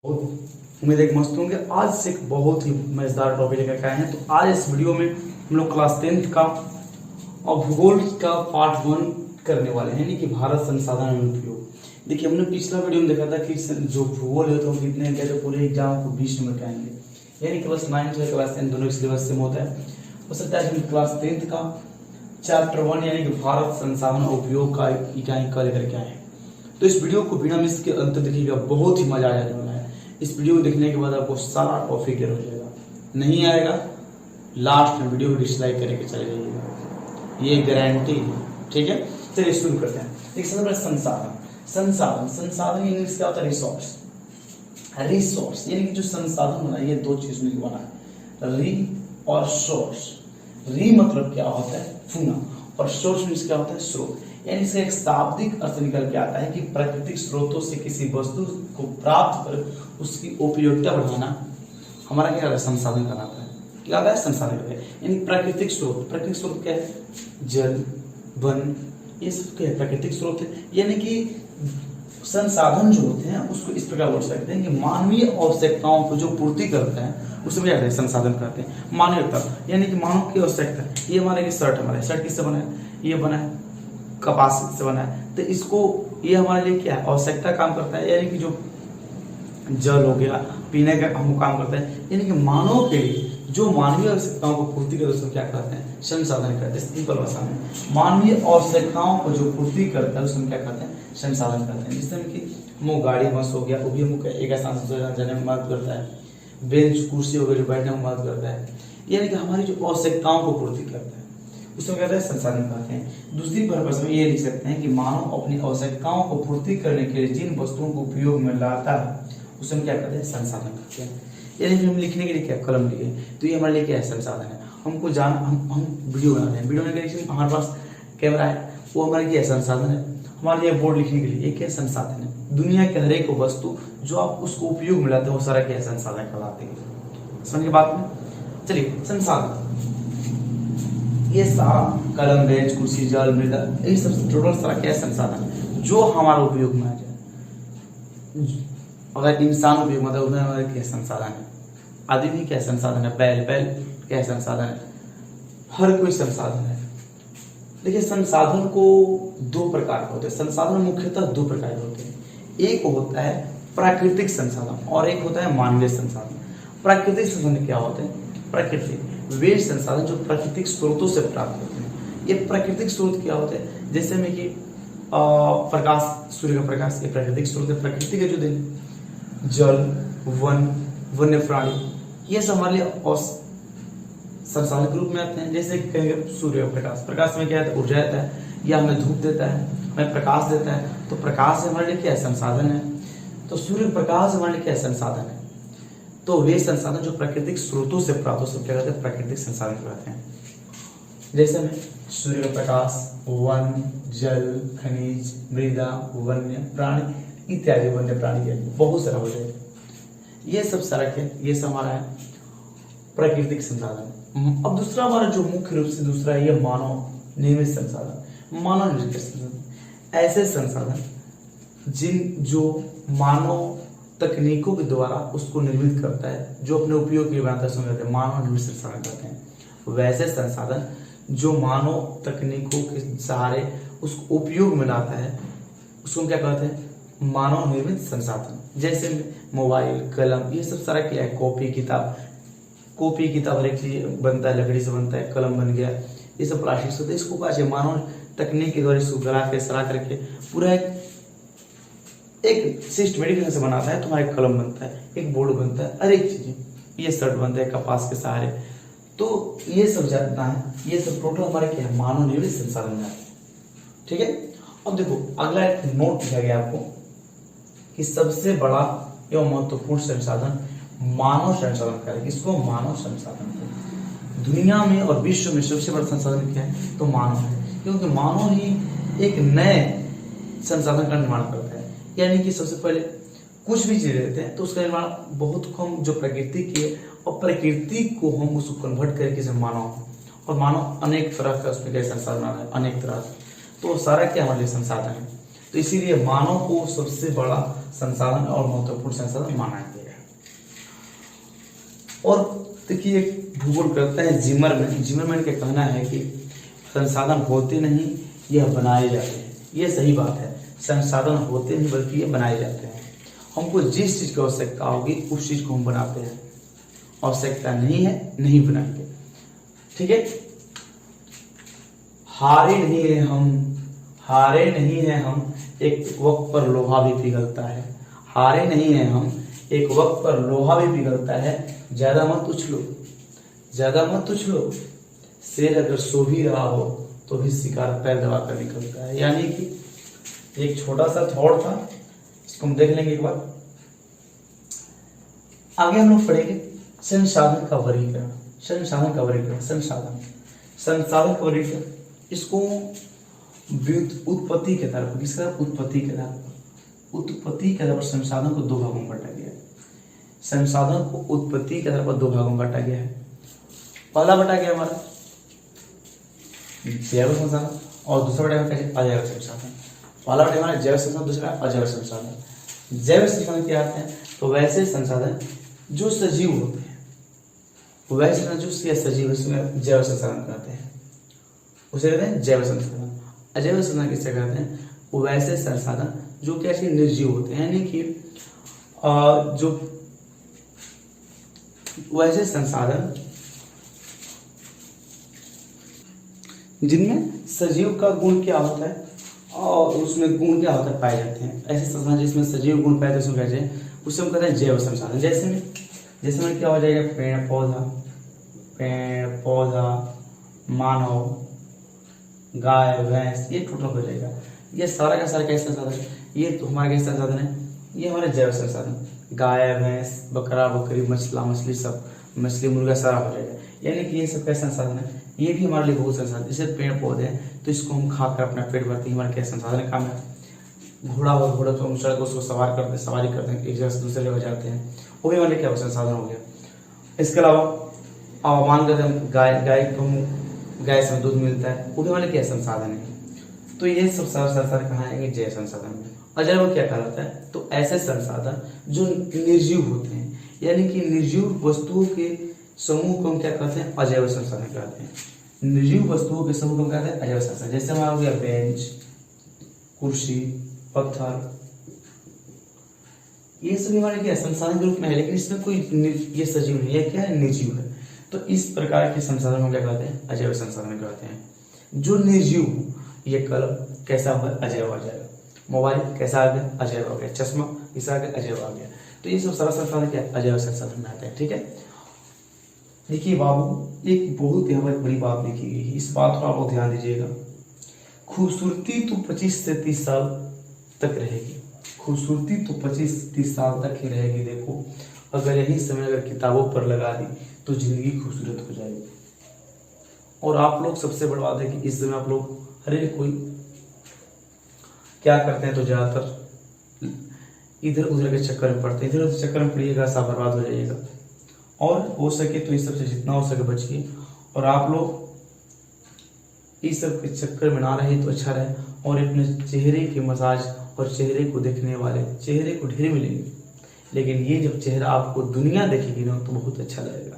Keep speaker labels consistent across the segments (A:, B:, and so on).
A: उम्मीद है कि मस्त होंगे। आज से एक बहुत ही मजेदार टॉपिक लेकर के आए हैं। तो आज इस वीडियो में हम लोग क्लास 10th का और भूगोल का पार्ट 1 करने वाले हैं, यानी कि भारत संसाधन एवं उपयोग। देखिए, हमने पिछला वीडियो में देखा था कि जो भूगोल है तो हम कितने कहते हैं, पूरे एग्जाम को 20 नंबर के आएंगे, यानी क्लास 9 और क्लास 10 दोनों सिलेबस सेम होता है। हो सकता है हम क्लास 10th का चैप्टर 1 यानी कि भारत संसाधन और उपयोग का इकाई का लेकर के आए हैं। तो इस वीडियो को बिना मिस के अंत देखिएगा, बहुत ही मजा आ जाने वाला है। इस वीडियो को देखने के बाद आपको सारा टॉपिक क्लियर हो जाएगा। नहीं आएगा, लास्ट में वीडियो को डिसलाइक करके चले जाइएगा, ये गारंटी है। ठीक है, चलिए शुरू करते हैं। देखिए, सबसे पहले संसाधन संसाधन इंग्लिश क्या होता है? रिसोर्स यानी कि जो संसाधन बना, ये दो चीज में बना है, री और सोर्स। री मतलब क्या होता है? फूना, और सोर्स मीन्स क्या होता है? स्रोत। यानी इसका एक शाब्दिक अर्थ निकल के आता है कि प्राकृतिक स्रोतों से किसी वस्तु को प्राप्त कर उसकी उपयोगिता बढ़ाना हमारा क्या है? संसाधन कहलाता है। क्या होता है? संसाधन कहते हैं। यानी प्राकृतिक स्रोत क्या है? जल, वन, ये सब क्या है? प्राकृतिक स्रोत है। यानी कि संसाधन जो होते हैं उसको इस प्रकार बोल सकते हैं कि मानवीय आवश्यकताओं को जो पूर्ति करते हैं उसमें क्या कहते हैं? संसाधन कहते हैं। मानवीयता यानी कि मानव की आवश्यकता। ये हमारे शर्ट किससे बना है? ये बना है कपास से बना है। तो इसको ये हमारे लिए क्या है? आवश्यकता काम करता है, यानी कि जो जल हो गया, पीने का हम काम करते हैं। यानी कि मानव के लिए जो मानवीय आवश्यकताओं को पूर्ति करते हैं उसको क्या कहते हैं? संसाधन कहते हैं। सिंपल भाषा में मानवीय आवश्यकताओं को जो पूर्ति करता है उसको क्या कहते हैं? संसाधन कहते हैं। जिससे कि हम गाड़ी बस हो गया, वो भी हमको एक स्थान से दूसरे जाने में मदद करता है। बेंच कुर्सी वगैरह जो बैठने में मदद करता है, यानी कि हमारी जो आवश्यकताओं को पूर्ति करता है उसको कहते हैं संसाधन कहते हैं। दूसरी परिभाषा में ये लिख सकते हैं कि मानव अपनी आवश्यकताओं को पूर्ति करने के लिए जिन वस्तुओं को उपयोग में लाता है उसे हम क्या कहते हैं? संसाधन कहते हैं। यानी कि हम लिखने के लिए क्या कलम लिए, तो ये हमारे लिए क्या है? संसाधन है। हमको जान हम वीडियो बना रहे हैं, वीडियो बनाने के लिए हमारे पास कैमरा है, वो हमारे क्या है? संसाधन है। हमारे लिए बोर्ड लिखने के लिए एक क्या है? संसाधन है। दुनिया के हर एक वस्तु जो आप उसको उपयोग में लाते हैं वो सारा क्या है? संसाधन कहलाते हैं। समझ के बात में? चलिए, संसाधन ये सारा कलम, बेंच, कुर्सी, जल, मृदा, ये सब टोटल सारा क्या है? संसाधन है जो हमारा उपयोग में आ जाए। अगर इंसान उपयोग में आता है उसमें हमारे क्या संसाधन है? आदमी क्या संसाधन है? बैल क्या संसाधन है? हर कोई संसाधन है। देखिए, संसाधन को दो प्रकार के होते हैं। संसाधन मुख्यतः दो प्रकार के होते हैं। एक होता है प्राकृतिक संसाधन और एक होता है मानवीय संसाधन। प्राकृतिक संसाधन क्या होते हैं? प्राकृतिक वे संसाधन जो प्राकृतिक स्रोतों से प्राप्त होते हैं। ये प्राकृतिक स्रोत क्या होते हैं? जैसे में कि प्रकाश, सूर्य का प्रकाश, ये प्राकृतिक स्रोत है, प्रकृति के जो दिन। जल, वन, वन्य प्राणी, ये सब हमारे लिए संसाधन के रूप में आते हैं। जैसे कहेंगे सूर्य का प्रकाश में क्या है? ऊर्जा देता है, या हमें धूप देता है, हमें प्रकाश देता है। तो प्रकाश हमारे लिए क्या है? संसाधन है। तो सूर्य प्रकाश हमारे लिए क्या है? संसाधन है। तो वे संसाधन जो प्राकृतिक स्रोतों से प्राप्त हो सब क्या कहते हैं? प्राकृतिक संसाधन कहते हैं। जैसे में सूर्य का प्रकाश, वन, जल, खनिज, मृदा, वन्य प्राणी इत्यादि, वन्य प्राणी के बहुत सारा हो जाएगा। ये सब सारा क्या? ये सब हमारा है प्राकृतिक संसाधन। अब दूसरा हमारा जो मुख्य रूप से दूसरा है ये मानव निर्मित संसाधन। मानव निर्मित संसाधन ऐसे संसाधन जो मानव तकनीकों के द्वारा उसको निर्मित करता है, जो अपने उपयोग के लिए बनाता है, उसको कहते हैं मानव निर्मित संसाधन कहते हैं। वैसे संसाधन जो मानव तकनीकों के सहारे उसको उपयोग में लाता है उसको क्या कहते हैं? मानव निर्मित संसाधन। जैसे मोबाइल, कलम, ये सब सारा क्या है? कॉपी किताब हर एक चीज बनता है, लकड़ी से बनता है, कलम बन गया, ये सब प्लास्टिक से होता है। इसको क्या मानव तकनीक के द्वारा इसको गला के सरा करके पूरा एक सिस्टमेटिक से बनाता है। तुम्हारा कलम बनता है, एक बोर्ड बनता है, हर एक चीज, ये शर्ट बनता है कपास के सहारे। तो ये सब जाता है, ये सब टोटल हमारे क्या है? मानव निर्मित संसाधन है। ठीक है, अब देखो अगला एक नोट लिखा गया आपको कि सबसे बड़ा एवं महत्वपूर्ण संसाधन मानव संसाधन का है। किसको? मानव संसाधन को। दुनिया में और विश्व में सबसे बड़ा संसाधन क्या है? तो मानव है, क्योंकि मानव ही एक नए संसाधन का निर्माण करता है। यानी कि सबसे पहले कुछ भी चीज लेते हैं तो उसका निर्माण बहुत कम जो प्रकृति की है, और प्रकृति को हम उसको कन्वर्ट करके से मानव, और मानव अनेक तरह का उसमें क्या संसाधन है? अनेक तरह का। तो सारा क्या हमारे लिए संसाधन है। तो इसीलिए मानव को सबसे बड़ा संसाधन और महत्वपूर्ण संसाधन माना गया है। और देखिए एक भूगोल करता है जिमरमैन का कहना है कि संसाधन होते नहीं, यह बनाए जाते हैं। यह सही बात है, संसाधन होते नहीं बल्कि ये बनाए जाते हैं। हमको जिस चीज़ की आवश्यकता होगी उस चीज़ को हम बनाते हैं, आवश्यकता नहीं है नहीं बनाएंगे। ठीक है, हारे नहीं है हम, एक वक्त पर लोहा भी पिघलता है। हारे नहीं है हम, एक वक्त पर लोहा भी पिघलता है। ज्यादा मत उछलो, शेर अगर सो भी रहा हो तो भी शिकार पैर दबा कर निकलता है। यानी कि एक छोटा सा थॉट था, इसको हम देख लेंगे एक बार। आगे हम लोग पढ़ेंगे संसाधन का वर्गीकरण। इसको उत्पत्ति के आधार पर, उत्पत्ति के आधार पर संसाधन को दो भागों में बांटा गया है। संसाधन को उत्पत्ति के आधार पर दो भागों में बांटा गया है। पहला बटा गया हमारा जैव संसाधन और दूसरा बटा गया अजैव संसाधन। पहला बटा हमारा जैव संसाधन, दूसरा अजैव संसाधन। जैव संसाधन क्या आते हैं? तो वैसे संसाधन जो सजीव होते हैं, वैसे जो सजीव उसमें जैव संसाधन कहते हैं, उसे कहते हैं जैव संसाधन। अजैव संसाधन किसे कहते हैं? वो वैसे संसाधन जो कि ऐसे निर्जीव होते हैं, यानी कि जो वैसे संसाधन जिनमें सजीव का गुण क्या होता है और उसमें गुण क्या होता है पाए जाते हैं। ऐसे संसाधन जिसमें सजीव गुण पाए जाते हैं उसे हम कहते हैं जैव संसाधन। जैसे में क्या हो जाएगा? पेड़ पौधा, मानव, गाय भैंस, ये टोटल हो जाएगा। ये सारा का सारा कैसे संसाधन है? ये तो हमारा कैसे संसाधन है? ये हमारे जैव संसाधन। गाय भैंस, बकरा बकरी, मछली सब, मछली मुर्गा सारा हो जाएगा। यानी कि ये सब कैसे संसाधन है? ये भी हमारे लिए बहुत संसाधन। जैसे पेड़ पौधे हैं तो इसको हम खाकर अपना पेट भरते हैं, हमारे क्या संसाधन काम है। घोड़ा तो हम सड़क उसको सवारी करते हैं, एक जगह से दूसरे जगह जाते हैं, वो भी हमारे क्या संसाधन हो गया। इसके अलावा मान करते हैं गाय से दूध मिलता है, वो भी हमारे क्या संसाधन है। तो ये सब सारा संसाधन कहाँ आएंगे? जैव संसाधन में। अजैव क्या कहलाता है? तो ऐसे संसाधन जो निर्जीव होते हैं, यानी कि निर्जीव वस्तुओं के समूह को हम क्या कहते हैं? अजैव संसाधन कहते हैं। निर्जीव वस्तुओं के समूह को कहते हैं अजैव संसाधन। जैसे हमारा हो गया बेंच, कुर्सी, पत्थर, ये सभी हमारे क्या संसाधन के रूप में है, लेकिन इसमें कोई ये सजीव नहीं है, क्या है? निर्जीव है। तो इस प्रकार के संसाधन हम क्या कहते हैं? अजैव संसाधन कहते हैं। जो निर्जीव हो, ये कलम कैसा हुआ? अजैव आ जाएगा। मोबाइल कैसा आ गया? अजैव आ गया। चश्मा कैसा आ गया? अजैव आ गया। तो ये सब सारा संसाधन क्या है? अजैव संसाधन में आते हैं। ठीक है, देखिए बाबू, एक बहुत यहाँ पर बड़ी बात लिखी गई है, इस बात को आप लोग ध्यान दीजिएगा। खूबसूरती तो 25 से 30 साल तक रहेगी। खूबसूरती तो 25-30 साल तक ही रहेगी। देखो, अगर यही समय अगर किताबों पर लगा दी तो जिंदगी खूबसूरत हो जाएगी। और आप लोग सबसे बड़ी बात है कि इस समय आप लोग हर एक कोई क्या करते हैं, तो ज्यादातर इधर उधर के चक्कर में पड़ते हैं। इधर उधर चक्कर में पड़िएगा, सब बर्बाद हो जाइएगा। और हो सके तो इस सब से जितना हो सके बचिए। और आप लोग इस सब के चक्कर में ना रहे तो अच्छा रहे। और अपने चेहरे के मसाज और चेहरे को देखने वाले, चेहरे को ढेर मिलेंगे, लेकिन ये जब चेहरा आपको दुनिया देखेगी ना तो बहुत अच्छा लगेगा।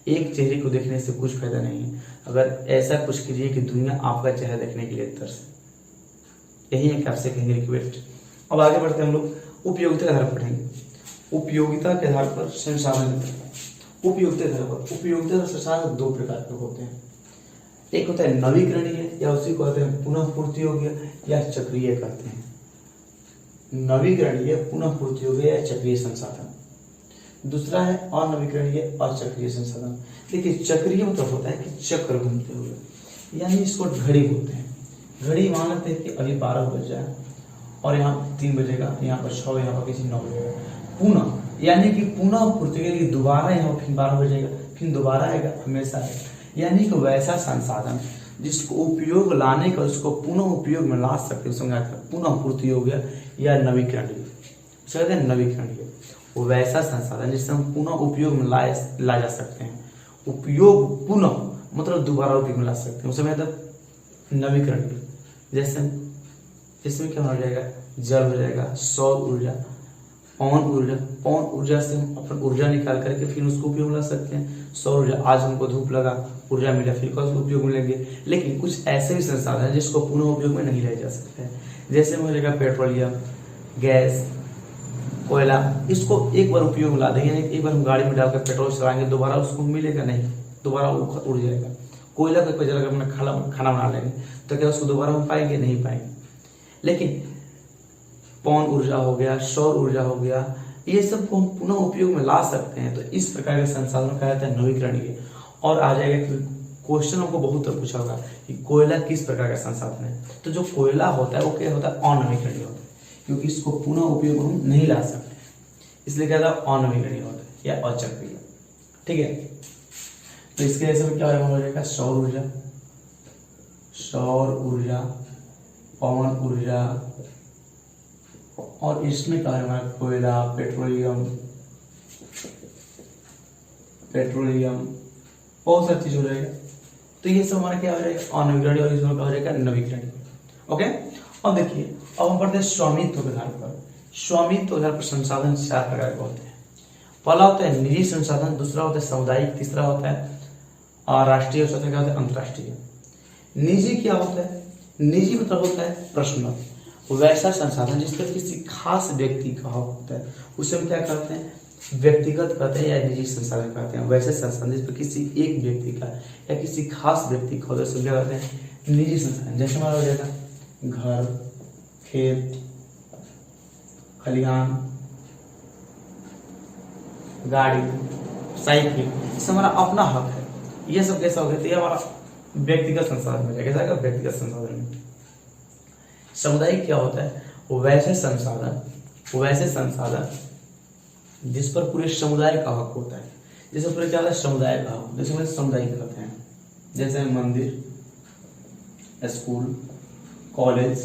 A: एक चेहरे को देखने से कुछ फायदा नहीं है। अगर ऐसा कुछ कीजिए कि दुनिया आपका चेहरा देखने के लिए तरसे। यही है कि आपसे कहेंगे रिक्वेस्ट। अब आगे बढ़ते हैं हम लोग उपयोगिता के आधार पर पढ़ेंगे। उपयोगिता के आधार पर संसाधन, उपयोगिता के आधार पर उपयोगिता संसाधन दो प्रकार के होते हैं। एक होता है नवीकरणीय, या उसी को कहते हैं पुनः पूर्ति योग्य या चक्रीय कहते हैं। नवीकरणीय, पुनः पूर्ति योग्य या चक्रीय संसाधन। दूसरा है अनवीकरणीय और चक्रीय संसाधन। देखिए, चक्रीय मतलब होता है कि चक्र घूमते हुए, यानी इसको घड़ी बोलते हैं। घड़ी मान लेते हैं कि अभी 12 बज जाए और यहाँ 3 बजेगा, यहाँ पर 6, यहाँ पर किसी 9 बजेगा। पुनः यानी कि पुनः पूर्ति के लिए दोबारा यहाँ फिर 12 बजेगा, फिर दोबारा आएगा, हमेशा आएगा। यानी कि वैसा संसाधन जिसको उपयोग लाने का, उसको पुनः उपयोग में ला सकते हैं, उसमें पुनः पूर्ति योग्य या नवीकरणीय, कहते हैं नवीकरणीय। वो वैसा संसाधन जिससे हम पुनः उपयोग में ला जा सकते हैं। उपयोग पुनः मतलब दोबारा उपयोग में ला सकते हैं, उसे मतलब नवीकरणीय। जैसे इसमें क्या हो जाएगा? जल हो जाएगा, सौर ऊर्जा, पवन ऊर्जा से हम अपन ऊर्जा निकाल करके फिर उसको उपयोग ला सकते हैं। सौर ऊर्जा, आज हमको धूप लगा, ऊर्जा मिला, फिर का उसको उपयोग में लेंगे। लेकिन कुछ ऐसे भी संसाधन है जिसको पुनः उपयोग में नहीं लाया जा सकता है, जैसे मिलेगा पेट्रोलियम, गैस, कोयला। इसको एक बार उपयोग में ला देंगे, एक बार हम गाड़ी में डालकर पेट्रोल चलाएंगे, दोबारा उसको मिलेगा नहीं, दोबारा उड़ जाएगा। कोयला को जगह अपना खाना बना लेंगे तो क्या उसको दोबारा हम पाएंगे? नहीं पाएंगे। लेकिन पवन ऊर्जा हो गया, सौर ऊर्जा हो गया, ये सब को हम पुनः उपयोग में ला सकते हैं। तो इस प्रकार के संसाधन कहा जाता है नवीकरणीय। और आ जाएगा कि क्वेश्चन हमको बहुत पूछा होगा कि कोयला किस प्रकार का संसाधन है। तो जो कोयला होता है वो क्या होता है? अनवीकरणीय होता है, क्योंकि इसको पुनः उपयोग हम नहीं ला सकते, इसलिए क्या होता है? अनवीकरणीय होता है या अचक्रीय। ठीक है, तो इसके जैसे में क्या हो जाएगा? सौर ऊर्जा, पवन ऊर्जा, और इसमें क्या है हमारा? कोयला, पेट्रोलियम, बहुत सारी चीज हो जाएगा। तो ये सब हमारा क्या हो जाएगा? अनवीकरणीय, और इसमें क्या हो जाएगा? नवीकरणीय। ओके, अब देखिए, अब हम पढ़ते हैं स्वामित्व के आधार पर। स्वामित्व के आधार पर संसाधन 4 प्रकार के होते हैं। पहला होता है निजी संसाधन, दूसरा होता है सामुदायिक, तीसरा होता है राष्ट्रीय, और चौथा क्या होता है? अंतर्राष्ट्रीय। निजी क्या होता है? निजी मतलब होता है पर्सनल, वैसा संसाधन जिस पर किसी खास व्यक्ति का हक होता है, उसे हम क्या कहते हैं? व्यक्तिगत कहते हैं या निजी संसाधन कहते हैं। वैसे संसाधन जिस पर किसी एक व्यक्ति का या किसी खास व्यक्ति का होता है, उसे क्या कहते हैं? निजी संसाधन। जैसे हमारा हो जाएगा घर, खेत, खलिहान, गाड़ी, साइकिल, ये हमारा अपना हक है। ये सब कैसा हो गया? तो ये हमारा व्यक्तिगत संसाधन में कैसा है? व्यक्तिगत संसाधन में। सामुदायिक क्या होता है? वैसे संसाधन जिस पर पूरे समुदाय का हक होता है। जैसे पूरे क्या होता है? समुदाय का हक, जैसे सामुदायिक कहते हैं, जैसे मंदिर, स्कूल, कॉलेज,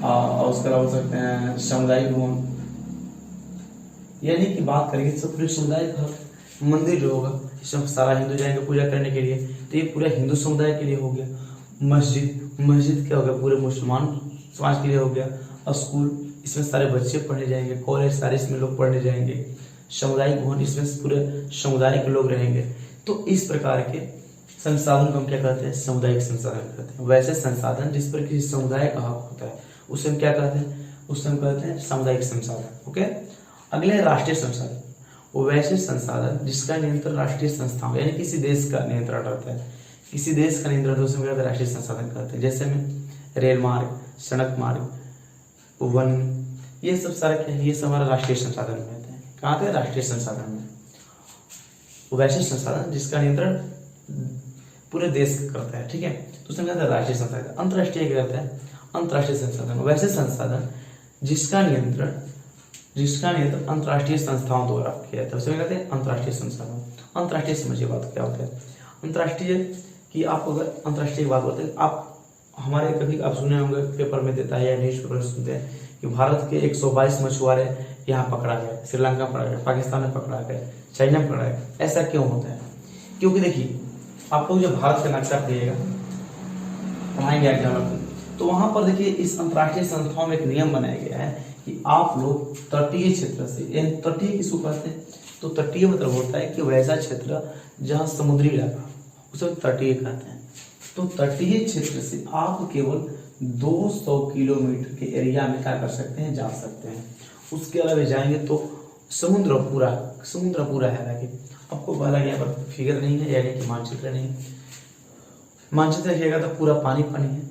A: और उसके अलावा हो सकते हैं सामुदायिक भवन। यानी कि बात करेंगे तो पूरे समुदाय का हक। मंदिर जो होगा, इसमें सारा हिंदू जाएंगे पूजा करने के लिए, तो ये पूरा हिंदू समुदाय के लिए हो गया। मस्जिद क्या हो गया? पूरे मुसलमान समाज के लिए हो गया। और स्कूल, इसमें सारे बच्चे पढ़ने जाएंगे। कॉलेज, सारे इसमें लोग पढ़ने जाएंगे। सामुदायिक भवन, इसमें पूरे समुदाय के लोग रहेंगे। तो इस प्रकार के संसाधन को हम क्या कहते हैं? सामुदायिक संसाधन कहते हैं। वैसे संसाधन जिस पर किसी समुदाय का हक होता है, उसे हम क्या कहते हैं? उसे हम कहते हैं सामुदायिक संसाधन। ओके, अगले राष्ट्रीय संसाधन। वो वैसे संसाधन जिसका नियंत्रण राष्ट्रीय संस्थाओं यानी किसी देश का नियंत्रण रहता है। किसी देश का नियंत्रण तो उसे राष्ट्रीय संसाधन कहते हैं। जैसे में रेल मार्ग, सड़क मार्ग, वन, ये सब सारे क्या है? ये सब हमारा राष्ट्रीय संसाधन में रहते हैं। कहाँ आते हैं? राष्ट्रीय संसाधन में। वैसे संसाधन जिसका नियंत्रण पूरे देश करता है। ठीक है, तो उसमें कहते हैं राष्ट्रीय संसाधन। अंतर्राष्ट्रीय क्या कहता है? अंतर्राष्ट्रीय संसाधन वैसे संसाधन जिसका नियंत्रण अंतर्राष्ट्रीय संस्थाओं द्वारा किया जाता है, उसे कहते हैं अंतर्राष्ट्रीय संसाधन। अंतर्राष्ट्रीय समझिए बात क्या होता है। अंतर्राष्ट्रीय की आप अगर अंतर्राष्ट्रीय की बात करते हैं, आप हमारे कभी आप सुने होंगे, पेपर में देता है या न्यूज पेपर में सुनते हैं कि भारत के 122 मछुआरे यहाँ पकड़ा गए, श्रीलंका पकड़ा गया, पाकिस्तान में पकड़ा गया, चाइना में पकड़ा गया। ऐसा क्यों होता है? क्योंकि देखिए, आप लोग जब भारत का नक्शा पढ़िएगा, पढ़ाएंगे एग्जाम में, तो वहां पर देखिए इस अंतर्राष्ट्रीय संस्थाओं में एक नियम बनाया गया है कि आप लोग तटीय क्षेत्र से, तटीय किसको कहते हैं? तो तटीय मतलब होता है कि वैसा क्षेत्र जहाँ समुद्री इलाका, उसे तटीय कहते हैं। तो तटीय क्षेत्र से आप केवल 200 किलोमीटर के एरिया में क्या कर सकते हैं? जा सकते हैं। उसके अलावा जाएंगे तो समुद्र पूरा है। हालांकि आपको पता यहाँ पर फिगर नहीं है, यानी कि मानचित्र नहीं, मानचित्र देखिएगा तो पूरा पानी है।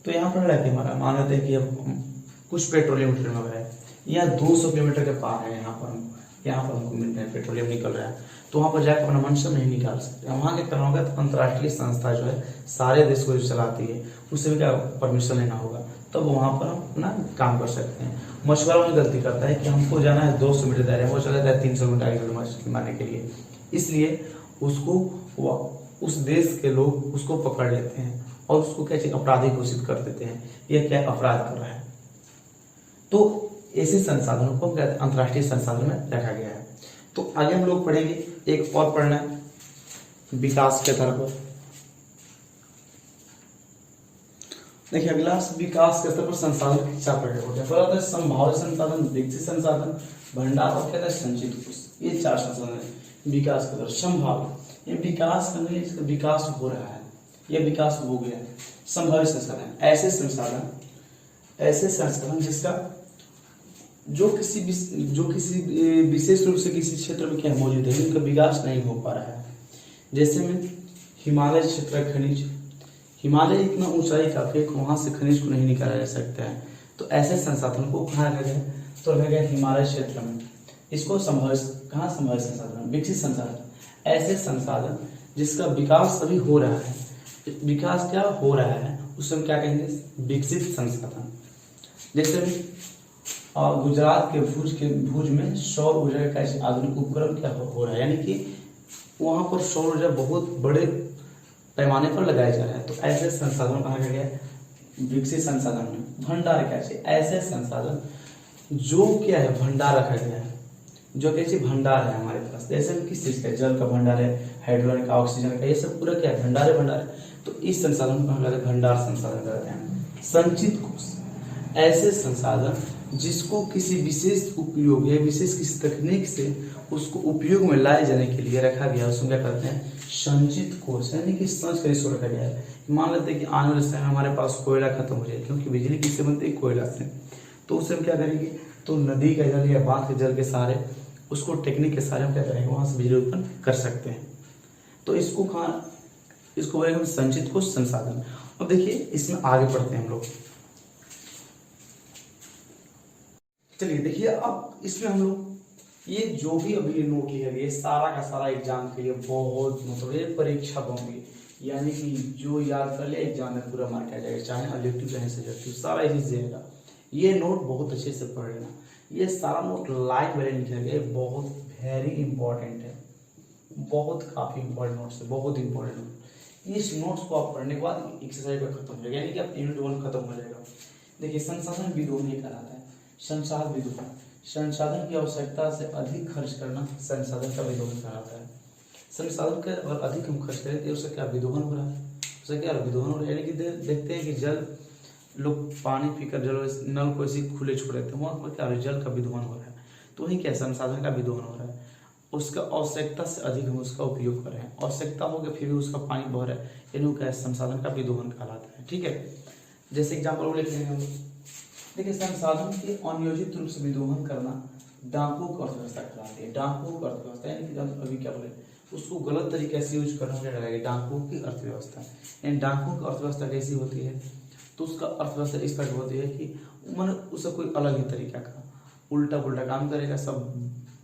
A: तो यहाँ पर लगे हमारा मान लेते हैं कि कुछ पेट्रोलियम में है, यहाँ 200 किलोमीटर के पार है, यहाँ पर हमको मिल रहा है, पेट्रोलियम निकल रहा है। तो वहाँ पर जाकर अपना मंशा नहीं निकाल सकते। वहाँ के करना होगा तो अंतर्राष्ट्रीय संस्था जो है सारे देश को जो चलाती है, उससे भी क्या परमिशन लेना होगा, तब वहाँ पर हम अपना काम कर सकते हैं। मछुआरा में गलती करता है कि हमको जाना है 200 मीटर दायरे, वो चला जाता है 300 मीटर आगे मछली मारने के लिए, इसलिए उस देश के लोग उसको पकड़ लेते हैं और उसको क्या चीज अपराधी घोषित कर देते हैं, यह क्या अपराध कर रहा है। तो ऐसे संसाधनों को क्या अंतर्राष्ट्रीय संसाधन में रखा गया है। तो आगे हम लोग पढ़ेंगे, एक और पढ़ना है विकास के आधार पर। देखिए अगला विकास के स्तर पर संसाधन के चार प्रकार होते हैं। पहला होता है संभाव्य संसाधन, विकसित संसाधन, भंडार और क्या होता है संचित कोष। ये चार संसाधन है विकास के स्तर। संभाव्य ये विकास करने के लिए इसका विकास हो रहा है, यह विकास हो गया है। संभाव्य संसाधन ऐसे संसाधन जिसका जो किसी विशेष रूप से किसी क्षेत्र में क्या मौजूद है, उनका विकास नहीं हो पा रहा है। जैसे में हिमालय क्षेत्र खनिज, हिमालय इतना ऊंचाई काफी है, वहां से खनिज को नहीं निकाला जा सकता है, तो ऐसे संसाधन को कहाँ रखा गया, तो रखा गया हिमालय क्षेत्र में। इसको संभाव्य संसाधन, विकसित संसाधन ऐसे संसाधन जिसका विकास अभी हो रहा है, विकास क्या हो रहा है उसे हम क्या कहेंगे, विकसित संसाधन। जैसे गुजरात के भुज में सौर ऊर्जा का ऐसे आधुनिक उपकरण क्या हो रहा है, यानी कि वहां पर सौर ऊर्जा बहुत बड़े पैमाने पर लगाया जा रहा है, तो ऐसे संसाधन कहा गया विकसित संसाधन में। भंडार क्या है, ऐसे संसाधन जो क्या है भंडार रखा गया है, जो कैसे भंडार है हमारे पास। जैसे किस चीज का, जल का भंडार है, हाइड्रोजन का, ऑक्सीजन का, ये सब पूरा क्या है भंडार है। तो इस संसाधन को हम कहते हैं भंडार संसाधन कहते हैं। संचित कोष ऐसे संसाधन जिसको किसी विशेष उपयोग या विशेष किसी तकनीक से उसको उपयोग में लाए जाने के लिए रखा गया, उसको क्या कहते हैं संचित कोष, यानी कि संच कर इसको रखा गया है। मान लेते हैं कि आने वाले समय में हमारे पास कोयला खत्म हो जाए, क्योंकि बिजली किससे बनती है, कोयला से, तो उससे हम क्या करेंगे, तो नदी का जल या बांध के जल के सहारे उसको टेक्निक के सहारे हम क्या करेंगे, वहां से बिजली उत्पन्न कर सकते हैं। तो इसको बोलेंगे हम संचित कोष संसाधन। अब देखिए इसमें आगे बढ़ते हैं हम लोग। चलिए देखिए अब इसमें हम लोग ये जो भी अभी नोट लिया गया सारा का सारा एग्जाम के लिए बहुत मतलब ये परीक्षा होंगे, यानी कि जो याद कर लिया एग्जाम में पूरा मार्क आ जाएगा, चाहे ऑब्जेक्टिव चाहे सब्जेक्टिव सारा चीज देगा। ये नोट बहुत अच्छे से पढ़ लेना, ये सारा नोट लाइव वाले लिखा गया, बहुत वेरी इंपॉर्टेंट है, बहुत काफी इंपॉर्टेंट नोट्स है, बहुत इंपॉर्टेंट नोट। इस नोट्स को आप पढ़ने के बाद एक्सरसाइज का खत्म हो जाएगा, यानी कि आप यूनिट 1 खत्म हो जाएगा। देखिए संसाधन विदोहन ये कहलाता है, संसाधन विदोहन, संसाधन की आवश्यकता से अधिक खर्च करना संसाधन का विदोहन कहलाता है। संसाधन का अगर अधिक हम खर्च करें तो उससे क्या विदोहन हो रहा है, उससे क्या विदोहन हो रहा है, यानी कि देखते हैं कि जल लोग पानी पीकर जल नल को ऐसे खुले छोड़ देते हैं, वहाँ पर क्या जल का विदोहन हो रहा है, तो वही क्या संसाधन का विदोहन हो रहा है। उसका आवश्यकता से अधिक हम उसका उपयोग कर रहे हैं, आवश्यकता हो गया फिर भी उसका पानी बह रहा है, यानी क्या संसाधन का विदोहन कहलाता है। ठीक है, जैसे एग्जाम्पल लिख लेंगे हम। देखिए संसाधन के अनियोजित रूप से विदोहन करना डाकू की अर्थव्यवस्था कहलाती है। डाकू की अर्थव्यवस्था यानी कि अभी क्या बोले उसको गलत तरीके से यूज करना लगेगा, डाकू की अर्थव्यवस्था। यानी डाकू की अर्थव्यवस्था कैसी होती है, तो उसका अर्थव्यवस्था इस तरह होती है कि मन उसका कोई अलग ही तरीका का उल्टा पुल्टा काम करेगा, सब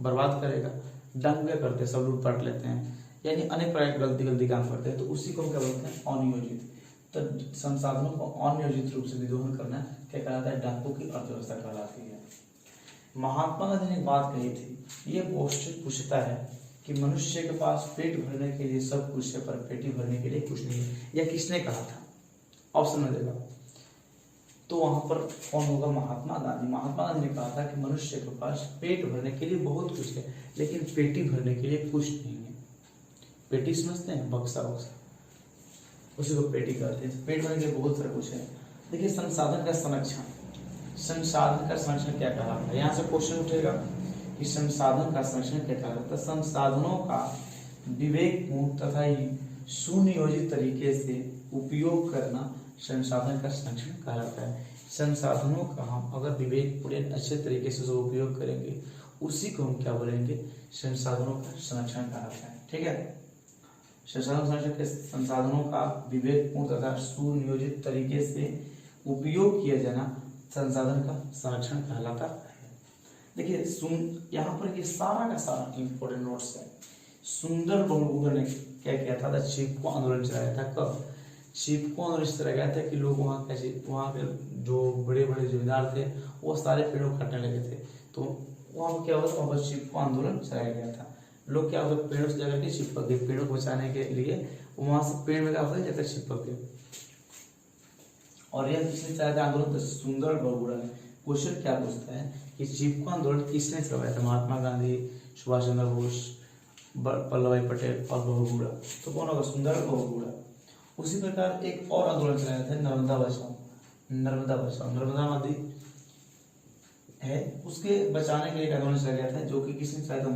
A: बर्बाद करेगा, दंगे करते हैं, सब लूटपाट लेते हैं, यानी अनेक प्रकार की गलती काम करते हैं, तो उसी को हम क्या बोलते हैं अनियोजित। तो संसाधनों को अनियोजित रूप से विदोहन करना क्या कहलाता है, डाकू की अर्थव्यवस्था कहलाती है। महात्मा गांधी ने एक बात कही थी, ये क्वेश्चन पूछता है कि मनुष्य के पास पेट भरने के लिए सब कुछ है पर पेटी भरने के लिए कुछ नहीं है, यह किसने कहा था, ऑप्शन में देगा, तो वहां पर कौन होगा, महात्मा गांधी। महात्मा गांधी ने कहा था कि मनुष्य के पास पेट भरने के लिए बहुत कुछ है लेकिन पेटी भरने के लिए कुछ नहीं है। पेटी समझते हैं, बक्सा उसी को पेटी कहते हैं। पेट भरने के लिए बहुत सारा कुछ है। देखिए संसाधन का संरक्षण, संसाधन का संरक्षण क्या कहलाता है, यहाँ से क्वेश्चन उठेगा कि संसाधन का संरक्षण क्या कहलाता है। संसाधनों का विवेकपूर्ण तथा सुनियोजित तरीके से उपयोग करना संसाधन का संरक्षण कहलाता है। संसाधनों का हम अगर विवेकपूर्ण अच्छे तरीके से उपयोग करेंगे उसी को हम क्या बोलेंगे, संसाधनों का संरक्षण कहलाता है। ठीक है, संसाधनों का विवेकपूर्ण तथा सुनियोजित तरीके से उपयोग किया जाना संसाधन का संरक्षण कहलाता है। देखिए यहाँ पर ये सारा का सारा इंपॉर्टेंट नोट्स है। सुंदर बंगुर ने क्या किया था, चिपको आंदोलन चलाया था। कब चिपको आंदोलन चलाया गया था कि लोग वहाँ कैसे, वहाँ के जो बड़े बड़े जमींदार थे वो सारे पेड़ों काटने लगे थे, तो वहाँ पर क्या हुआ, वहाँ पर चिपको आंदोलन चलाया गया था। लोग क्या होता है पेड़ों से जाकर के चिपक गए, पेड़ों को बचाने के लिए वहां से पेड़ में क्या होता है जाकर चिपक गए। और यह किसने चलाया था आंदोलन, तो सुंदर बंगुरा ने। क्वेश्चन क्या पूछता है कि चिपको आंदोलन किसने चलाया था, महात्मा गांधी, सुभाष चंद्र बोस, वल्लभ भाई पटेल और बंगुरा, तो कौन होगा, सुंदर बंगुरा। उसी प्रकार एक और आंदोलन चलाया था नर्मदा बचाओ। नर्मदा बचाओ, नर्मदा नदी है उसके बचाने के लिए एक आंदोलन चला गया था, जो कि किसने चलाया था?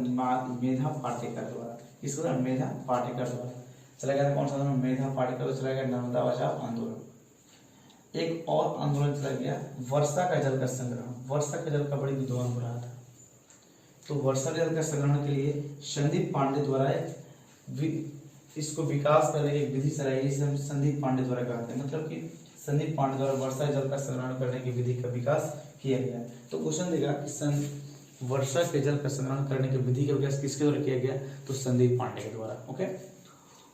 A: मेधा पाटेकर द्वारा। किसके द्वारा? मेधा पाटेकर द्वारा चला गया था। कौन सा आंदोलन? मेधा पाटेकर द्वारा चला गया नर्मदा बचाओ आंदोलन। एक और आंदोलन चला गया वर्षा का जल का संग्रहण। वर्षा के जल का बड़ी विद्वान हो रहा था, तो वर्षा जल का संग्रहण के लिए संदीप पांडे द्वारा इसको विकास करने की विधि चलाई गई, जिसे हम संदीप पांडे द्वारा कहते हैं। मतलब कि संदीप पांडे द्वारा वर्षा जल का संग्रहण करने की विधि का विकास किया गया। तो क्वेश्चन देगा कि वर्षा के जल का संग्रहण करने की विधि का विकास किसके द्वारा किया गया? तो संदीप पांडे के द्वारा। ओके,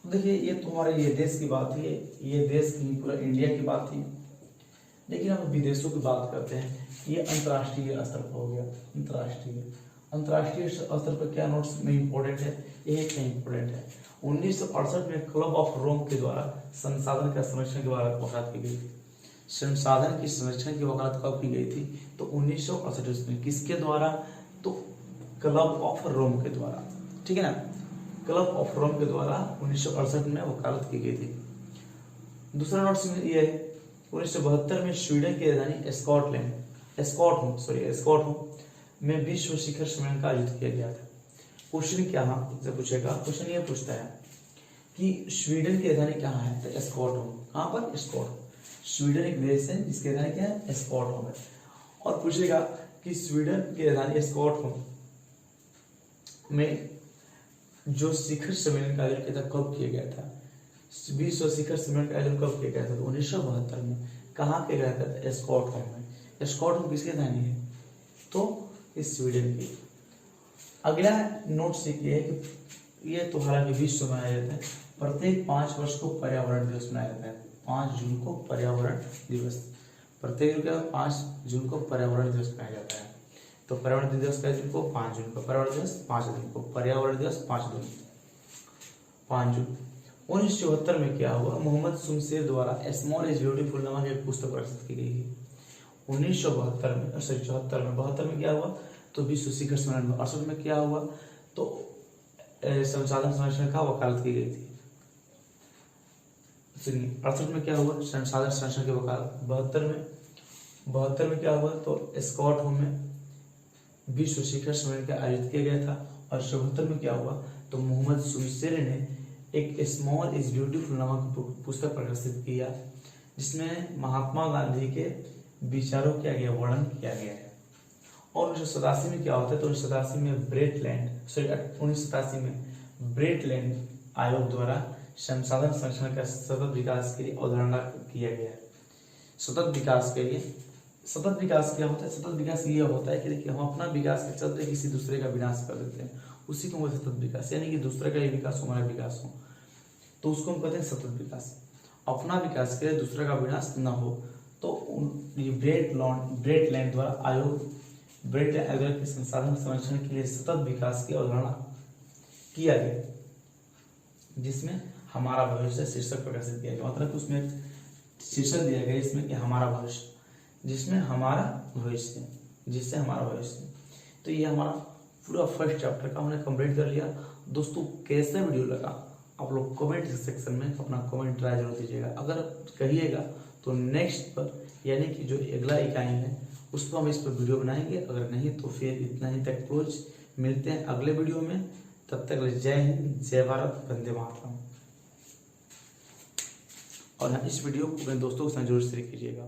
A: देखिए ये तुम्हारे ये देश की बात थी, ये देश की पूरा इंडिया की बात थी। लेकिन अब विदेशों की बात करते हैं। ये अंतर्राष्ट्रीय स्तर पर हो गया। अंतर्राष्ट्रीय स्तर पर क्या नोट्स में इंपॉर्टेंट है? ये क्या इंपॉर्टेंट है? 1968 में क्लब ऑफ रोम के द्वारा संसाधन का संरक्षण की वकालत की गई थी। संसाधन की संरक्षण की वकालत कब की गई थी? तो 1968 में। किसके द्वारा? तो क्लब ऑफ रोम के द्वारा। ठीक है ना, क्लब ऑफ रोम के द्वारा 1968 में वकालत की गई थी। दूसरा नोट्स में ये है 1972 में स्वीडन की राजधानी स्कॉटहोम में विश्व शिखर सम्मेलन का आयोजित किया गया था। क्वेश्चन क्या से पूछेगा? क्वेश्चन ये पूछता है कि स्वीडन की राजधानी कहाँ है? तो स्कॉटहोम। कहाँ पर? स्कॉटहोम। स्वीडन एक देश है जिसकी राजधानी क्या है? स्कॉटहोम है। और पूछेगा कि स्वीडन की राजधानी स्कॉटहोम में जो शिखर सम्मेलन का आयोजन किया था कब किया गया था? विश्व शिखर सम्मेलन का आयोजन कब किया गया था? तो 1972 में। कहाँ किया गया था? स्कॉटहोम में। स्कॉटहोम किसकी राजधानी है? तो स्वीडन की। अगला नोट सीखिए कि ये तो हालांकि विश्व मनाया जाता है, प्रत्येक 5 वर्ष को पर्यावरण दिवस मनाया जाता है। 5 जून को पर्यावरण दिवस, प्रत्येक 5 जून को पर्यावरण दिवस मनाया जाता है। तो पर्यावरण दिवस का दिन को 5 जून को, पर्यावरण दिवस 5 जून को, पर्यावरण दिवस 5 जून। 1974 में क्या हुआ? मोहम्मद शुमशेर द्वारा स्मॉल इज ब्यूटीफुल नामक एक पुस्तक प्रकाशित की गई है 1972 में। 74 में क्या हुआ? तो विश्व शिखर सम्मेलन। 68 में क्या हुआ? तो संसाधन संरक्षण का वकालत की गई थी। 68 में क्या हुआ? संसाधन संरक्षण की वकालत। 72 में क्या हुआ? तो स्कॉटहोम में विश्व शिखर सम्मेलन का आयोजित किया गया था। और 74 में क्या हुआ? तो मोहम्मद शुमशेर ने एक स्मॉल इज ब्यूटीफुल नामक पुस्तक प्रकाशित किया, जिसमें महात्मा गांधी के विचारों का वर्णन किया गया है। और 1987 में क्या होता है? तो 1987 में ब्रेटलैंड आयोग द्वारा संसाधन संरक्षण का सतत विकास के लिए अवधारणा किया गया है। सतत विकास के लिए, सतत विकास क्या होता है? सतत विकास ये होता है कि देखिए हम अपना विकास के चलते किसी दूसरे का विनाश कर देते हैं, उसी को हम सतत विकास, यानी कि दूसरे का ही विकास हमारा विकास हो, तो उसको हम कहते हैं सतत विकास। अपना विकास के लिए दूसरे का विनाश न हो, तो ये ब्रेटलैंड द्वारा आयोग के संसाधन संरक्षण के लिए सतत विकास की अवधारणा किया गया, जिसमें हमारा भविष्य शीर्षक प्रकाशित किया गया। मतलब उसमें शीर्षक दिया गया इसमें कि हमारा भविष्य, जिससे हमारा भविष्य। तो ये हमारा पूरा फर्स्ट चैप्टर का हमने कंप्लीट कर लिया। दोस्तों कैसा वीडियो लगा आप लोग कमेंट सेक्शन में अपना कमेंट ट्राई जरूर दीजिएगा। अगर कहिएगा तो नेक्स्ट पर, यानी कि जो अगला इकाई है उस पर हम इस पर वीडियो बनाएंगे। अगर नहीं तो फिर इतना ही तक क्लोज, मिलते हैं अगले वीडियो में। तब तक जय हिंद, जय भारत, वंदे मातरम। और इस वीडियो को अपने दोस्तों के साथ जरूर शेयर कीजिएगा।